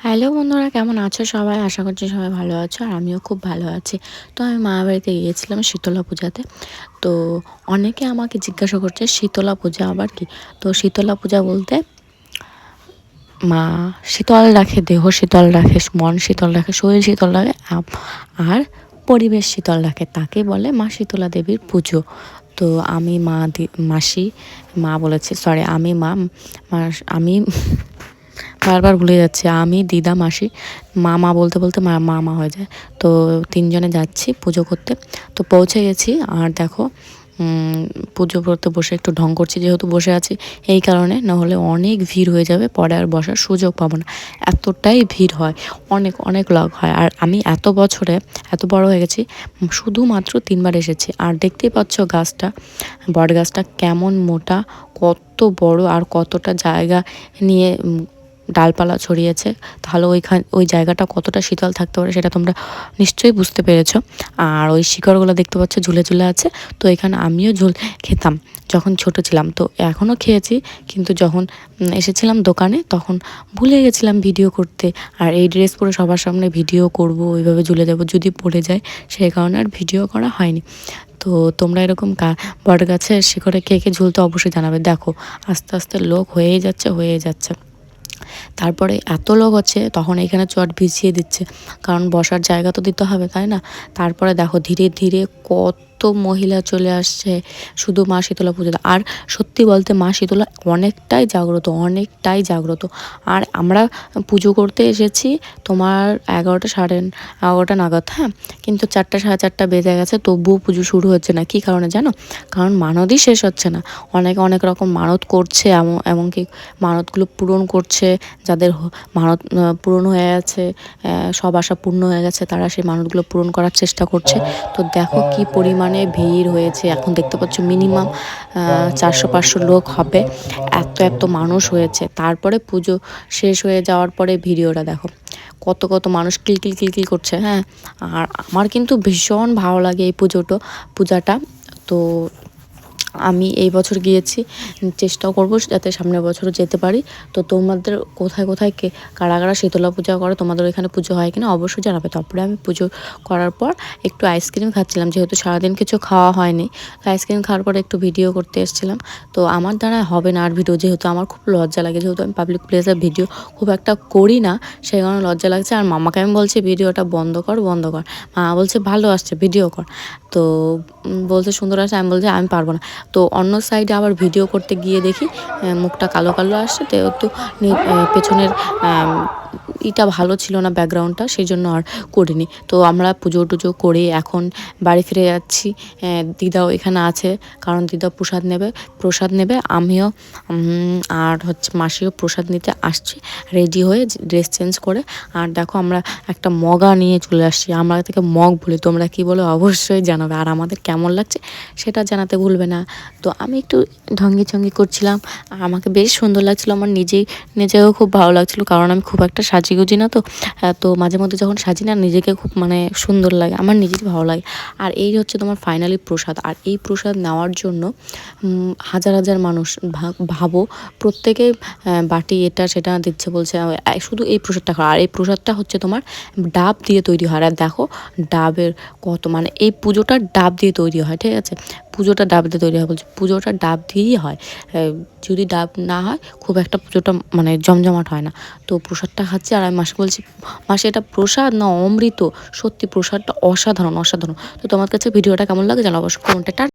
Hello বন্ধুরা, কেমন আছো সবাই? আশা করছি সবাই ভালো আছো, আর আমিও খুব ভালো আছি। তো আমি মামার বাড়িতে গিয়েছিলাম শীতলা পূজাতে। তো অনেকে আমাকে জিজ্ঞাসা করছে শীতলা পূজা আবার কি। তো শীতলা পূজা বলতে মা শীতল রাখে, দেহ শীতল রাখে, মন শীতল রাখে, শরীর শীতল রাখে, আর পরিবেশ শীতল রাখে, তাকে বলে মা শীতলা দেবীর পুজো। তো আমি মাসি মা বলেছি, সরি, আমি আমি বারবার ভুলে যাচ্ছি, আমি দিদা মাসি মামা বলতে বলতে মামা হয়ে যায়। তো তিনজনে যাচ্ছি পুজো করতে। তো পৌঁছে গেছি, আর দেখো পুজো করতে বসে একটু ঢং করছি, যেহেতু বসে আছি এই কারণে, না হলে অনেক ভিড় হয়ে যাবে, পরে আর বসার সুযোগ পাবো না, এতটাই ভিড় হয়, অনেক অনেক লোক হয়। আর আমি এত বছরে এত বড় হয়ে গেছি, শুধুমাত্র 3বার এসেছি। আর দেখতেই পাচ্ছ গাছটা, বট গাছটা কেমন মোটা, কত বড়, আর কতটা জায়গা নিয়ে ডালপালা ছড়িয়েছে। তাহলে ওই জায়গাটা কতটা শীতল থাকতে পারে সেটা তোমরা নিশ্চয়ই বুঝতে পেরেছো। আর ওই শিকড়গুলো দেখতে পাচ্ছ ঝুলে ঝুলে আছে। তো এখানে আমিও খেতাম যখন ছোট ছিলাম, তো এখনও খেয়েছি, কিন্তু যখন এসেছিলাম দোকানে তখন ভুলে গেছিলাম ভিডিও করতে। আর এই ড্রেস পরে সবার সামনে ভিডিও করব, ওইভাবে ঝুলে যাব, যদি পড়ে যায়, সেই কারণে আর ভিডিও করা হয়নি। তো তোমরা এরকম বট গাছের শিকড়ে কে কে ঝুলতে অবশ্যই জানাবে। দেখো আস্তে আস্তে লোক হয়েই যাচ্ছে। তারপরে এত লোক হচ্ছে, তখন এখানে চট ভিজিয়ে দিচ্ছে, কারণ বসার জায়গা তো দিতে হবে, তাই না? তারপরে দেখো ধীরে ধীরে কত মহিলা চলে আসছে শুধু মা শীতলা পুজোতে। আর সত্যি বলতে মা শীতলা অনেকটাই জাগ্রত। আর আমরা পুজো করতে এসেছি তোমার 11টা সাড়ে 11টা নাগাদ, হ্যাঁ, কিন্তু 4টা সাড়ে 4টা বেজে গেছে, তবুও পুজো শুরু হচ্ছে না। কী কারণে জানো? কারণ মানতই শেষ হচ্ছে না। অনেকে অনেক রকম মানত করছে, এমনকি মানতগুলো পূরণ করছে। যাদের মানত পূরণ হয়ে গেছে, সব আশা পূর্ণ হয়ে গেছে, তারা সেই মানতগুলো পূরণ করার চেষ্টা করছে। তো দেখো কি পরিমাণে ভিড় হয়েছে, এখন দেখতে পাচ্ছ মিনিমাম 400-500 লোক হবে, এত মানুষ হয়েছে। তারপরে পুজো শেষ হয়ে যাওয়ার পরে ভিডিওটা দেখো, কত কত মানুষ কিলকিল করছে, হ্যাঁ। আর আমার কিন্তু ভীষণ ভালো লাগে এই পূজাটা। তো আমি এই বছর গিয়েছি, চেষ্টাও করবো যাতে সামনের বছরও যেতে পারি। তো তোমাদের কোথায় কারা কারা শীতলা পূজা করে, তোমাদের এখানে পুজো হয় কিনা অবশ্যই জানাবে। তারপরে আমি পুজো করার পর একটু আইসক্রিম খাচ্ছিলাম, যেহেতু সারাদিন কিছু খাওয়া হয়নি। তো আইসক্রিম খাওয়ার পরে একটু ভিডিও করতে এসেছিলাম। তো আমার দ্বারা হবে না আর ভিডিও, যেহেতু আমার খুব লজ্জা লাগে, যেহেতু আমি পাবলিক প্লেসে ভিডিও খুব একটা করি না, সেই কারণে লজ্জা লাগছে। আর মামাকে আমি বলছি ভিডিওটা বন্ধ কর। মামা বলছে ভালো আসছে, ভিডিও কর। তো বলছে সুন্দর আসছে, আমি বলছি আমি পারবো না। তো অন্য সাইডে আবার ভিডিও করতে গিয়ে দেখি মুখটা কালো আসছে, তো একটু পেছনের ইটা ভালো ছিল না, ব্যাকগ্রাউন্ডটা, সেই জন্য আর করিনি। তো আমরা পুজো টুজো করে এখন বাড়ি ফিরে যাচ্ছি। দিদাও এখানে আছে, কারণ দিদা প্রসাদ নেবে, আমিও আর মাসিও প্রসাদ নিতে আসছি, রেডি হয়ে ড্রেস চেঞ্জ করে। আর দেখো আমরা একটা মগা নিয়ে চলে আসছি, আমরা থেকে মগ বলি, তোমরা কি বলো অবশ্যই জানাবে। আর আমাদের কেমন লাগছে সেটা জানাতে ভুলবে না। তো আমি একটু ঢঙ্গি করছিলাম, আর আমাকে বেশ সুন্দর লাগছিলো, আমার নিজেও খুব ভালো লাগছিলো, কারণ আমি খুব একটা সাজিগুজি না। তো মাঝে মধ্যে যখন সাজি না, নিজেকে খুব সুন্দর লাগে, আমার নিজেরই ভালো লাগে। আর এই হচ্ছে তোমার ফাইনালি প্রসাদ। আর এই প্রসাদ নেওয়ার জন্য হাজার মানুষ, ভাবো, প্রত্যেকে বাটি এটা সেটা দিচ্ছে, বলছে শুধু এই প্রসাদটা খাওয়া। আর এই প্রসাদটা হচ্ছে তোমার ডাব দিয়ে তৈরি হয়। আর দেখো ডাবের কত, এই পুজোটা ডাব দিয়ে তৈরি হয়, ঠিক আছে? পুজোটা ডাব দিয়ে তৈরি হয়, বলছে পুজোটা ডাব দিয়েই হয়। যদি ডাব না হয় খুব একটা পুজোটা জমজমাট হয় না। তো প্রসাদটা খাচ্ছি, আর আমি মাসি বলছি, মাসি এটা প্রসাদ না অমৃত, সত্যি প্রসাদটা অসাধারণ। তো তোমার কাছে ভিডিওটা কেমন লাগে জানো অবশ্যই কমেন্টে।